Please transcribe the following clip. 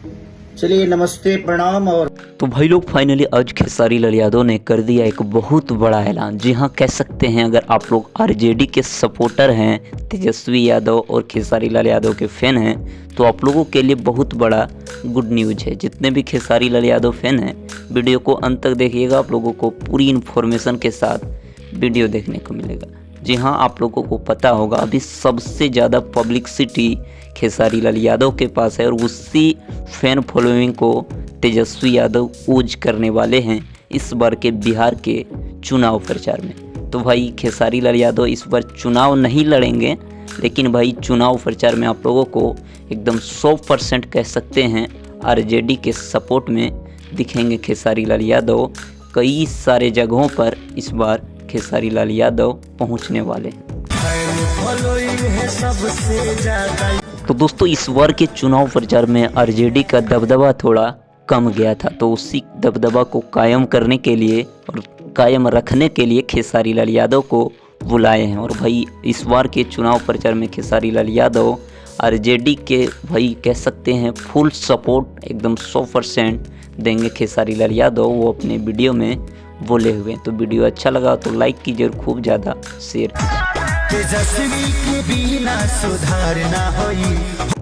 चलिए नमस्ते प्रणाम। और तो भाई लोग फाइनली आज खेसारी लाल यादव ने कर दिया एक बहुत बड़ा ऐलान। जी हाँ, कह सकते हैं अगर आप लोग आरजेडी के सपोर्टर हैं, तेजस्वी यादव और खेसारी लाल यादव के फैन हैं, तो आप लोगों के लिए बहुत बड़ा गुड न्यूज़ है। जितने भी खेसारी लाल यादव फैन हैं, वीडियो को अंत तक देखिएगा, आप लोगों को पूरी इन्फॉर्मेशन के साथ वीडियो देखने को मिलेगा। जी हाँ, आप लोगों को पता होगा अभी सबसे ज़्यादा पब्लिसिटी खेसारी लाल यादव के पास है और उसी फैन फॉलोइंग को तेजस्वी यादव यूज करने वाले हैं इस बार के बिहार के चुनाव प्रचार में। तो भाई खेसारी लाल यादव इस बार चुनाव नहीं लड़ेंगे, लेकिन भाई चुनाव प्रचार में आप लोगों को एकदम 100% कह सकते हैं आरजेडी के सपोर्ट में दिखेंगे खेसारी लाल यादव। कई सारे जगहों पर इस बार खेसारी लाल यादव पहुंचने वाले हैं। तो दोस्तों, इस बार के चुनाव प्रचार में आरजेडी का दबदबा थोड़ा कम गया था, तो उसी दबदबा को कायम करने के लिए और कायम रखने के लिए खेसारी लाल यादव को बुलाए हैं। और भाई इस बार के चुनाव प्रचार में खेसारी लाल यादव आरजेडी के भाई कह सकते हैं फुल सपोर्ट एकदम 100% देंगे खेसारी लाल यादव, वो अपने वीडियो में बोले हुए। तो वीडियो अच्छा लगा तो लाइक कीजिए और खूब ज़्यादा शेयर कीजिए। तेजस्वी के बिना सुधार ना होई।